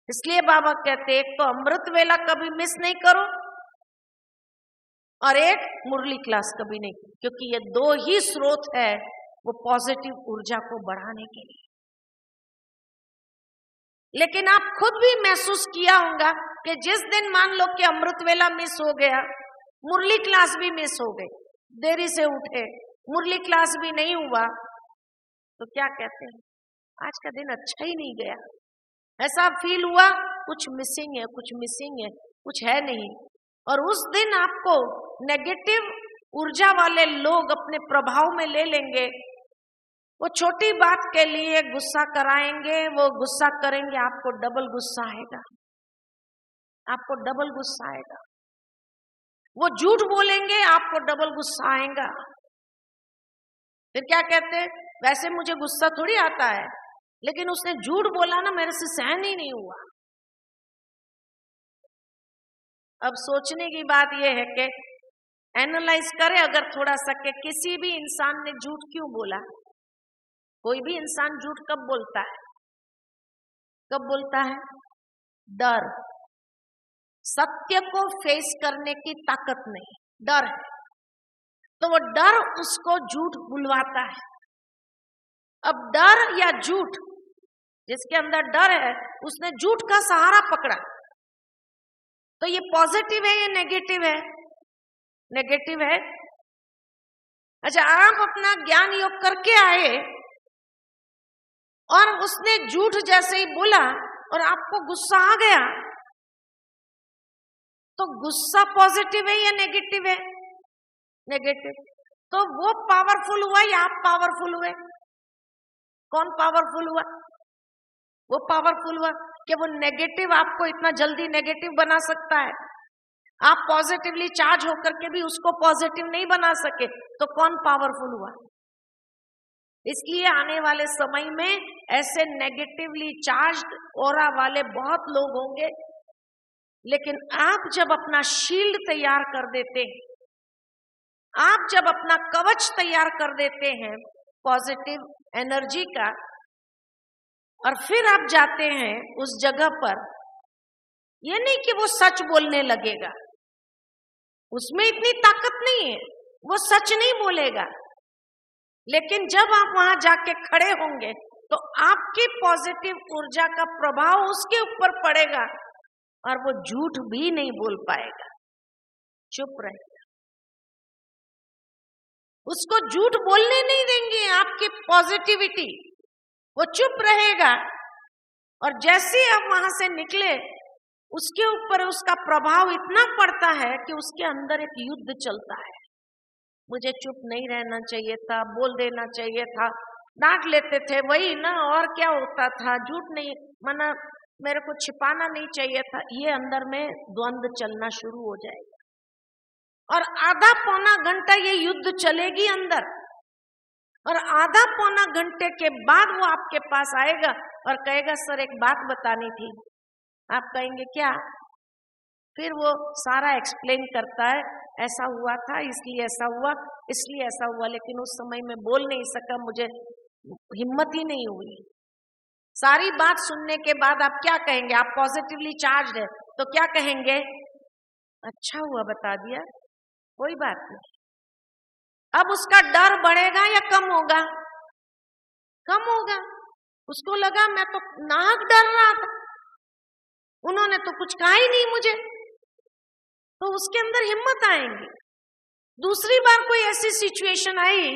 इसलिए बाबा कहते हैं, एक तो अमृत वेला कभी मिस नहीं करो और एक मुरली क्लास कभी नहीं, क्योंकि ये 2 ही स्रोत है वो पॉजिटिव ऊर्जा को बढ़ाने के लिए। लेकिन आप खुद भी महसूस किया होगा कि जिस दिन मान लो कि अमृत वेला मिस हो गया, मुरली क्लास भी मिस हो गई, देरी से उठे, मुरली क्लास भी नहीं हुआ, तो क्या कहते हैं? आज का दिन अच्छा ही नहीं गया। ऐसा फील हुआ कुछ मिसिंग है, कुछ मिसिंग है, कुछ है नहीं। और उस दिन आपको नेगेटिव ऊर्जा वाले लोग अपने प्रभाव में ले लेंगे। वो छोटी बात के लिए गुस्सा कराएंगे, वो गुस्सा करेंगे, आपको डबल गुस्सा आएगा, आपको डबल गुस्सा आएगा। वो झूठ बोलेंगे, आपको डबल गुस्सा आएगा। फिर क्या कहते हैं? वैसे मुझे गुस्सा थोड़ी आता है, लेकिन उसने झूठ बोला ना, मेरे से सहन ही नहीं हुआ। अब सोचने की बात यह है कि एनालाइज करें अगर थोड़ा सा कि किसी भी इंसान ने झूठ क्यों बोला। कोई भी इंसान झूठ कब बोलता है? कब बोलता है? डर। सत्य को फेस करने की ताकत नहीं, डर है, तो वो डर उसको झूठ बुलवाता है। अब डर या झूठ, जिसके अंदर डर है उसने झूठ का सहारा पकड़ा, तो ये पॉजिटिव है या नेगेटिव है? नेगेटिव है। अच्छा, आप अपना ज्ञान योग करके आए और उसने झूठ जैसे ही बोला और आपको गुस्सा आ गया, तो गुस्सा पॉजिटिव है या नेगेटिव है? नेगेटिव। तो वो पावरफुल हुआ या आप पावरफुल हुए? कौन पावरफुल हुआ? वो पावरफुल हुआ कि वो नेगेटिव आपको इतना जल्दी नेगेटिव बना सकता है। आप पॉजिटिवली चार्ज होकर के भी उसको पॉजिटिव नहीं बना सके, तो कौन पावरफुल हुआ? इसलिए आने वाले समय में ऐसे नेगेटिवली चार्ज्ड ऑरा वाले बहुत लोग होंगे, लेकिन आप जब अपना शील्ड तैयार कर देते हैं, आप जब अपना कवच तैयार कर देते हैं पॉजिटिव एनर्जी का, और फिर आप जाते हैं उस जगह पर, ये नहीं कि वो सच बोलने लगेगा, उसमें इतनी ताकत नहीं है, वो सच नहीं बोलेगा, लेकिन जब आप वहां जाके खड़े होंगे तो आपकी पॉजिटिव ऊर्जा का प्रभाव उसके ऊपर पड़ेगा और वो झूठ भी नहीं बोल पाएगा, चुप रहेगा। उसको झूठ बोलने नहीं देंगे आपकी पॉजिटिविटी, वो चुप रहेगा। और जैसे ही आप वहां से निकले, उसके ऊपर उसका प्रभाव इतना पड़ता है कि उसके अंदर एक युद्ध चलता है। मुझे चुप नहीं रहना चाहिए था, बोल देना चाहिए था, डांट लेते थे वही ना, और क्या होता था, झूठ नहीं माना, मेरे को छिपाना नहीं चाहिए था, ये अंदर में द्वंद्व चलना शुरू हो जाएगा। और आधा पौना घंटा ये युद्ध चलेगी अंदर, और आधा पौना घंटे के बाद वो आपके पास आएगा और कहेगा सर एक बात बतानी थी। आप कहेंगे क्या? फिर वो सारा एक्सप्लेन करता है, ऐसा हुआ था इसलिए ऐसा हुआ, इसलिए ऐसा हुआ, लेकिन उस समय में बोल नहीं सका, मुझे हिम्मत ही नहीं हुई। सारी बात सुनने के बाद आप क्या कहेंगे? आप पॉजिटिवली चार्ज है तो क्या कहेंगे? अच्छा हुआ बता दिया, कोई बात नहीं। अब उसका डर बढ़ेगा या कम होगा? कम होगा। उसको लगा मैं तो नाक डर रहा था, उन्होंने तो कुछ कहा ही नहीं मुझे, तो उसके अंदर हिम्मत आएंगी। दूसरी बार कोई ऐसी सिचुएशन आई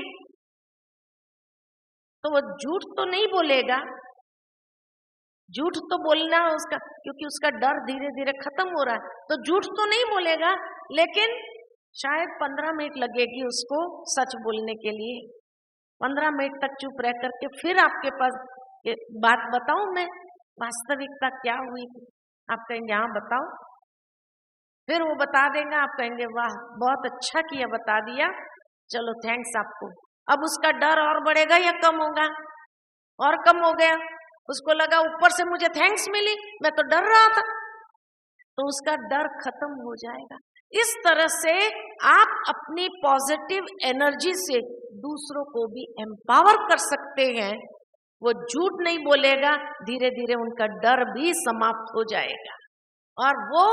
तो वो झूठ तो नहीं बोलेगा, झूठ तो बोलना उसका, क्योंकि उसका डर धीरे धीरे खत्म हो रहा है, तो झूठ तो नहीं बोलेगा, लेकिन शायद 15 मिनट लगेगी उसको सच बोलने के लिए। 15 मिनट तक चुप रह करके फिर आपके पास बात बताऊं मैं, वास्तविकता क्या हुई थी? आप कहेंगे हाँ बताओ। फिर वो बता देगा, आप कहेंगे वाह बहुत अच्छा किया बता दिया, चलो थैंक्स आपको। अब उसका डर और बढ़ेगा या कम होगा? और कम हो गया। उसको लगा ऊपर से मुझे थैंक्स मिली, मैं तो डर रहा था, तो उसका डर खत्म हो जाएगा। इस तरह से आप अपनी पॉजिटिव एनर्जी से दूसरों को भी एम्पावर कर सकते हैं। वो झूठ नहीं बोलेगा, धीरे धीरे उनका डर भी समाप्त हो जाएगा और वो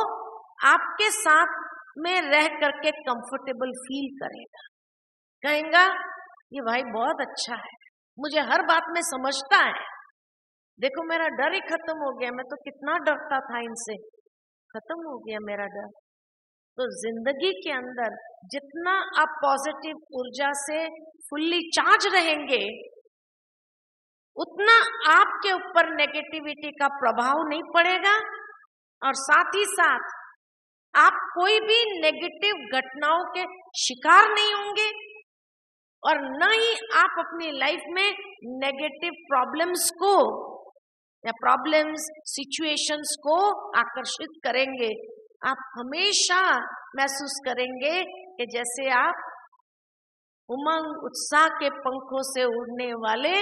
आपके साथ में रह करके कंफर्टेबल फील करेगा। कहेगा ये भाई बहुत अच्छा है, मुझे हर बात में समझता है, देखो मेरा डर ही खत्म हो गया, मैं तो कितना डरता था इनसे, खत्म हो गया मेरा डर। तो जिंदगी के अंदर जितना आप पॉजिटिव ऊर्जा से फुल्ली चार्ज रहेंगे, उतना आपके ऊपर नेगेटिविटी का प्रभाव नहीं पड़ेगा और साथ ही साथ आप कोई भी नेगेटिव घटनाओं के शिकार नहीं होंगे और न ही आप अपनी लाइफ में नेगेटिव प्रॉब्लम्स को या प्रॉब्लम्स सिचुएशंस को आकर्षित करेंगे। आप हमेशा महसूस करेंगे कि जैसे आप उमंग उत्साह के पंखों से उड़ने वाले,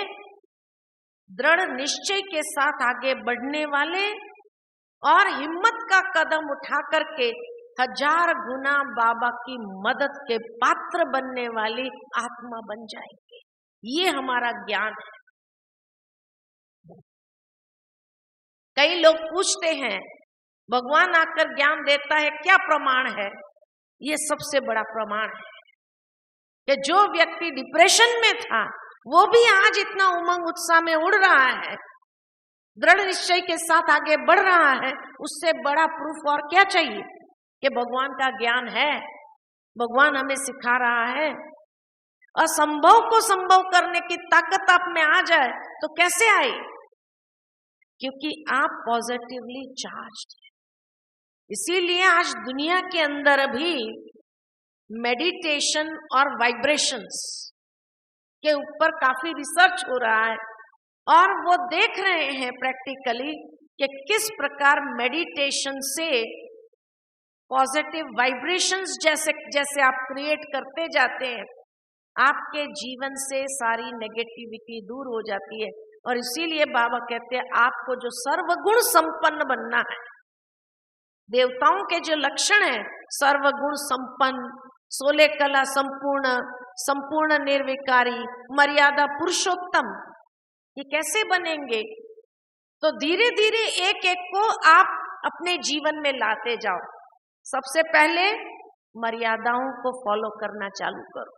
दृढ़ निश्चय के साथ आगे बढ़ने वाले और हिम्मत का कदम उठा करके 1000 गुना बाबा की मदद के पात्र बनने वाली आत्मा बन जाएंगे। ये हमारा ज्ञान है। कई लोग पूछते हैं भगवान आकर ज्ञान देता है, क्या प्रमाण है? ये सबसे बड़ा प्रमाण है कि जो व्यक्ति डिप्रेशन में था वो भी आज इतना उमंग उत्साह में उड़ रहा है, दृढ़ निश्चय के साथ आगे बढ़ रहा है। उससे बड़ा प्रूफ और क्या चाहिए कि भगवान का ज्ञान है, भगवान हमें सिखा रहा है। असंभव को संभव करने की ताकत आप में आ जाए तो कैसे आए? क्योंकि आप पॉजिटिवली चार्ज्ड हैं। इसीलिए आज दुनिया के अंदर अभी मेडिटेशन और वाइब्रेशंस के ऊपर काफी रिसर्च हो रहा है और वो देख रहे हैं प्रैक्टिकली कि किस प्रकार मेडिटेशन से पॉजिटिव वाइब्रेशंस जैसे जैसे आप क्रिएट करते जाते हैं, आपके जीवन से सारी नेगेटिविटी दूर हो जाती है। और इसीलिए बाबा कहते हैं आपको जो सर्वगुण संपन्न बनना है, देवताओं के जो लक्षण है सर्वगुण संपन्न, 16 कला संपूर्ण, संपूर्ण निर्विकारी, मर्यादा पुरुषोत्तम, ये कैसे बनेंगे? तो धीरे धीरे एक एक को आप अपने जीवन में लाते जाओ। सबसे पहले मर्यादाओं को फॉलो करना चालू करो।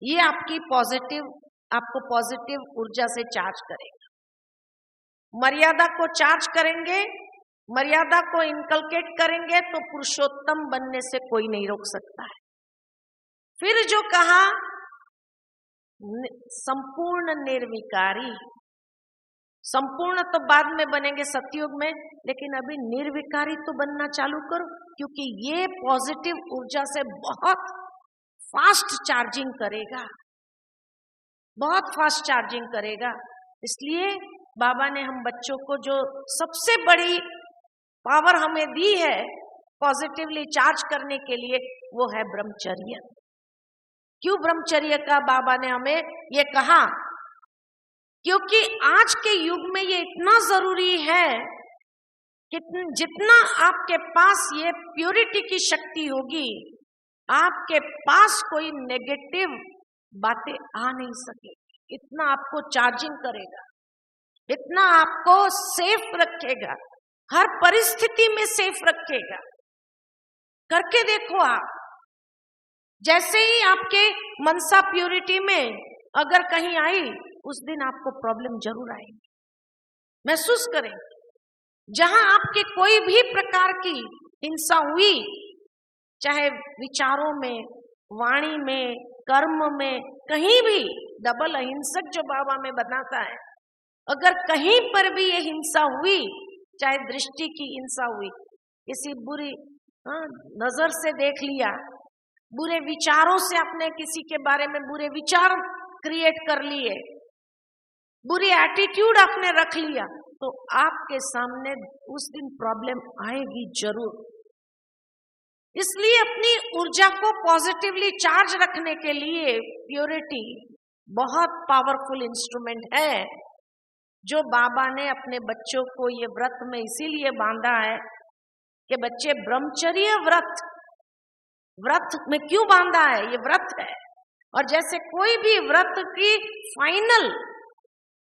ये आपको पॉजिटिव ऊर्जा से चार्ज करेगा। मर्यादा को चार्ज करेंगे, मर्यादा को इनकलकेट करेंगे तो पुरुषोत्तम बनने से कोई नहीं रोक सकता है। फिर जो कहा संपूर्ण निर्विकारी, संपूर्ण तो बाद में बनेंगे सतयुग में, लेकिन अभी निर्विकारी तो बनना चालू करो, क्योंकि ये पॉजिटिव ऊर्जा से बहुत फास्ट चार्जिंग करेगा, बहुत फास्ट चार्जिंग करेगा। इसलिए बाबा ने हम बच्चों को जो सबसे बड़ी पावर हमें दी है पॉजिटिवली चार्ज करने के लिए, वो है ब्रह्मचर्य। क्यों ब्रह्मचर्य का बाबा ने हमें ये कहा? क्योंकि आज के युग में ये इतना जरूरी है कि जितना आपके पास ये प्योरिटी की शक्ति होगी, आपके पास कोई नेगेटिव बातें आ नहीं सके। इतना आपको चार्जिंग करेगा, इतना आपको सेफ रखेगा, हर परिस्थिति में सेफ रखेगा। करके देखो आप, जैसे ही आपके मनसा प्योरिटी में अगर कहीं आई, उस दिन आपको प्रॉब्लम जरूर आएगी। महसूस करें, जहां आपके कोई भी प्रकार की हिंसा हुई, चाहे विचारों में, वाणी में, कर्म में, कहीं भी, डबल अहिंसक जो बाबा में बताता है, अगर कहीं पर भी ये हिंसा हुई, चाहे दृष्टि की हिंसा हुई, किसी बुरी नजर से देख लिया, बुरे विचारों से आपने किसी के बारे में बुरे विचार क्रिएट कर लिए, बुरी एटीट्यूड आपने रख लिया, तो आपके सामने उस दिन प्रॉब्लम आएगी जरूर। इसलिए अपनी ऊर्जा को पॉजिटिवली चार्ज रखने के लिए प्योरिटी बहुत पावरफुल इंस्ट्रूमेंट है, जो बाबा ने अपने बच्चों को ये व्रत में इसीलिए बांधा है कि बच्चे ब्रह्मचर्य व्रत में क्यों बांधा है? ये व्रत है। और जैसे कोई भी व्रत की फाइनल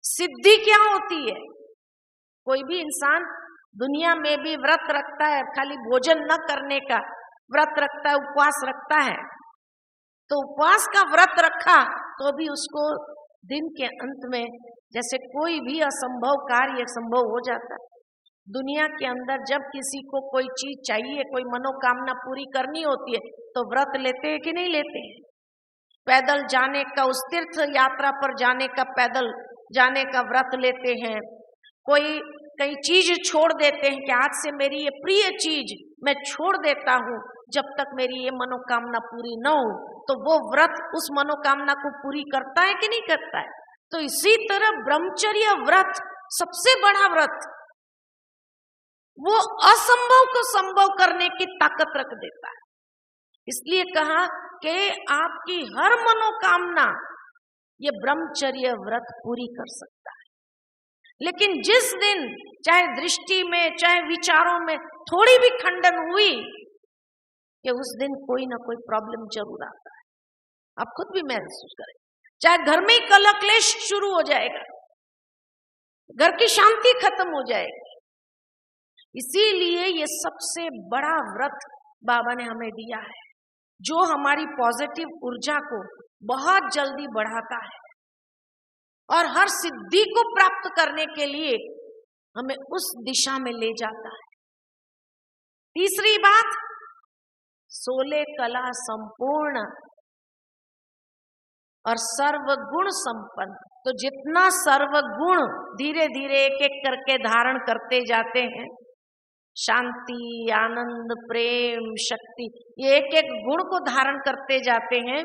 सिद्धि क्या होती है? कोई भी इंसान दुनिया में भी व्रत रखता है, खाली भोजन न करने का व्रत रखता है, उपवास रखता है, तो उपवास का व्रत रखा तो भी उसको दिन के अंत में जैसे कोई भी असंभव कार्य संभव हो जाता है। दुनिया के अंदर जब किसी को कोई चीज चाहिए, कोई मनोकामना पूरी करनी होती है, तो व्रत लेते हैं कि नहीं लेते हैं? पैदल जाने का, उस तीर्थ यात्रा पर जाने का, पैदल जाने का व्रत लेते हैं। कोई कई चीज छोड़ देते हैं कि आज से मेरी ये प्रिय चीज मैं छोड़ देता हूँ जब तक मेरी ये मनोकामना पूरी न हो, तो वो व्रत उस मनोकामना को पूरी करता है कि नहीं करता है? तो इसी तरह ब्रह्मचर्य व्रत सबसे बड़ा व्रत, वो असंभव को संभव करने की ताकत रख देता है। इसलिए कहा कि आपकी हर मनोकामना ये ब्रह्मचर्य व्रत पूरी कर सकता है। लेकिन जिस दिन चाहे दृष्टि में, चाहे विचारों में थोड़ी भी खंडन हुई, कि उस दिन कोई ना कोई प्रॉब्लम जरूर आता है। आप खुद भी महसूस करें, चाहे घर में ही कलह क्लेश शुरू हो जाएगा, घर की शांति खत्म हो जाएगी। इसीलिए ये सबसे बड़ा व्रत बाबा ने हमें दिया है, जो हमारी पॉजिटिव ऊर्जा को बहुत जल्दी बढ़ाता है और हर सिद्धि को प्राप्त करने के लिए हमें उस दिशा में ले जाता है। तीसरी बात, 16 कला संपूर्ण और सर्वगुण संपन्न। तो जितना सर्वगुण धीरे धीरे एक एक करके धारण करते जाते हैं, शांति, आनंद, प्रेम, शक्ति, ये एक एक गुण को धारण करते जाते हैं,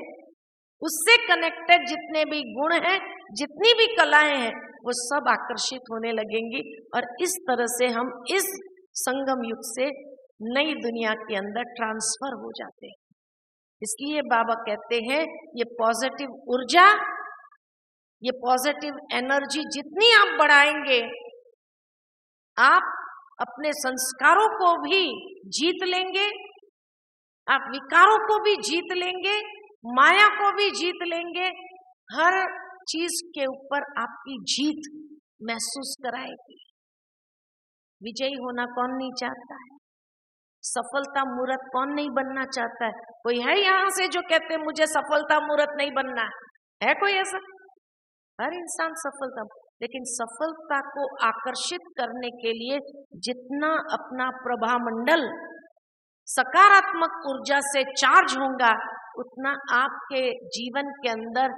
उससे कनेक्टेड जितने भी गुण हैं, जितनी भी कलाएं हैं, वो सब आकर्षित होने लगेंगी और इस तरह से हम इस संगम युग से नई दुनिया के अंदर ट्रांसफर हो जाते हैं। इसलिए बाबा कहते हैं ये पॉजिटिव ऊर्जा, ये पॉजिटिव एनर्जी जितनी आप बढ़ाएंगे, आप अपने संस्कारों को भी जीत लेंगे, आप विकारों को भी जीत लेंगे, माया को भी जीत लेंगे। हर चीज के ऊपर आपकी जीत महसूस कराएगी। विजयी होना कौन नहीं चाहता है? सफलता मूर्त कौन नहीं बनना चाहता है? कोई है यहाँ से जो कहते हैं मुझे सफलता मूर्त नहीं बनना है? कोई ऐसा? हर इंसान सफलता, लेकिन सफलता को आकर्षित करने के लिए जितना अपना प्रभामंडल सकारात्मक ऊर्जा से चार्ज होगा, उतना आपके जीवन के अंदर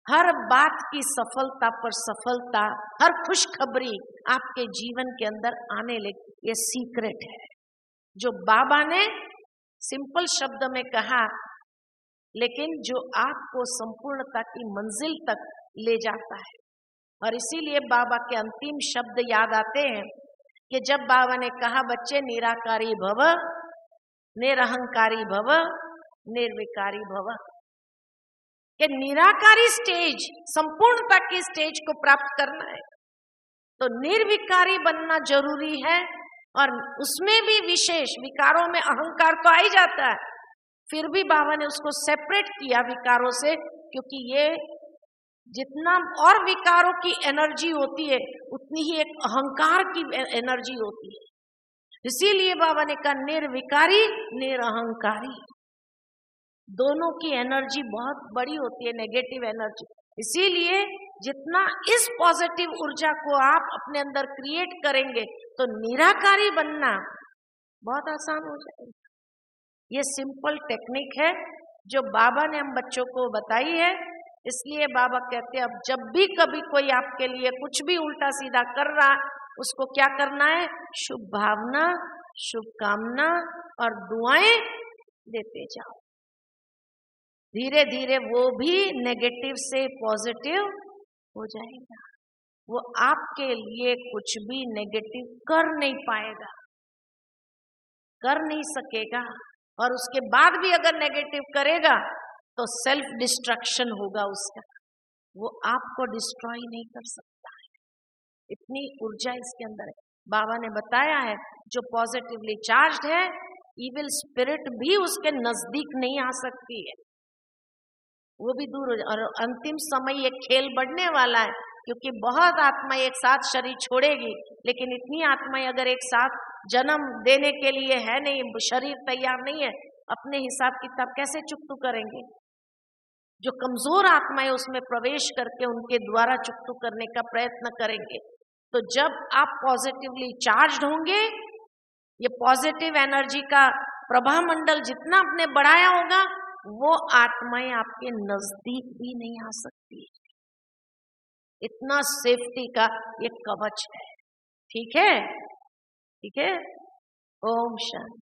हर बात की सफलता पर सफलता, हर खुशखबरी आपके जीवन के अंदर आने लगी। ये सीक्रेट है जो बाबा ने सिंपल शब्द में कहा लेकिन जो आपको संपूर्णता की मंजिल तक ले जाता है। और इसीलिए बाबा के अंतिम शब्द याद आते हैं कि जब बाबा ने कहा बच्चे निराकारी भव, निरहंकारी भव, निर्विकारी भव, कि निराकारी स्टेज, संपूर्णता की स्टेज को प्राप्त करना है तो निर्विकारी बनना जरूरी है। और उसमें भी विशेष विकारों में अहंकार तो आ ही जाता है, फिर भी बाबा ने उसको सेपरेट किया विकारों से, क्योंकि ये जितना और विकारों की एनर्जी होती है उतनी ही एक अहंकार की एनर्जी होती है। इसीलिए बाबा ने कहा निर्विकारी निरअहंकारी, दोनों की एनर्जी बहुत बड़ी होती है, नेगेटिव एनर्जी। इसीलिए जितना इस पॉजिटिव ऊर्जा को आप अपने अंदर क्रिएट करेंगे तो निराकारी बनना बहुत आसान हो जाएगा। ये सिंपल टेक्निक है जो बाबा ने हम बच्चों को बताई है। इसलिए बाबा कहते हैं अब जब भी कभी कोई आपके लिए कुछ भी उल्टा सीधा कर रहा उसको क्या करना है, शुभ भावना, शुभकामना और दुआएं देते जाओ। धीरे धीरे वो भी नेगेटिव से पॉजिटिव हो जाएगा। वो आपके लिए कुछ भी नेगेटिव कर नहीं पाएगा, कर नहीं सकेगा। और उसके बाद भी अगर नेगेटिव करेगा तो सेल्फ डिस्ट्रक्शन होगा उसका, वो आपको डिस्ट्रॉय नहीं कर सकता है। इतनी ऊर्जा इसके अंदर है। बाबा ने बताया है जो पॉजिटिवली चार्ज्ड है इविल स्पिरिट भी उसके नजदीक नहीं आ सकती है, वो भी दूर हो जाए। और अंतिम समय ये खेल बढ़ने वाला है, क्योंकि बहुत आत्माएं एक साथ शरीर छोड़ेगी, लेकिन इतनी आत्माएं अगर एक साथ जन्म देने के लिए है नहीं, शरीर तैयार नहीं है, अपने हिसाब किताब कैसे चुकतू करेंगे। जो कमजोर आत्माएं उसमें प्रवेश करके उनके द्वारा चुकतू करने का प्रयत्न करेंगे। तो जब आप पॉजिटिवली चार्ज्ड होंगे, ये पॉजिटिव एनर्जी का प्रभा मंडल जितना आपने बढ़ाया होगा वो आत्माएं आपके नजदीक भी नहीं आ सकती। इतना सेफ्टी का ये कवच है। ठीक है, ठीक है। ओम शांति।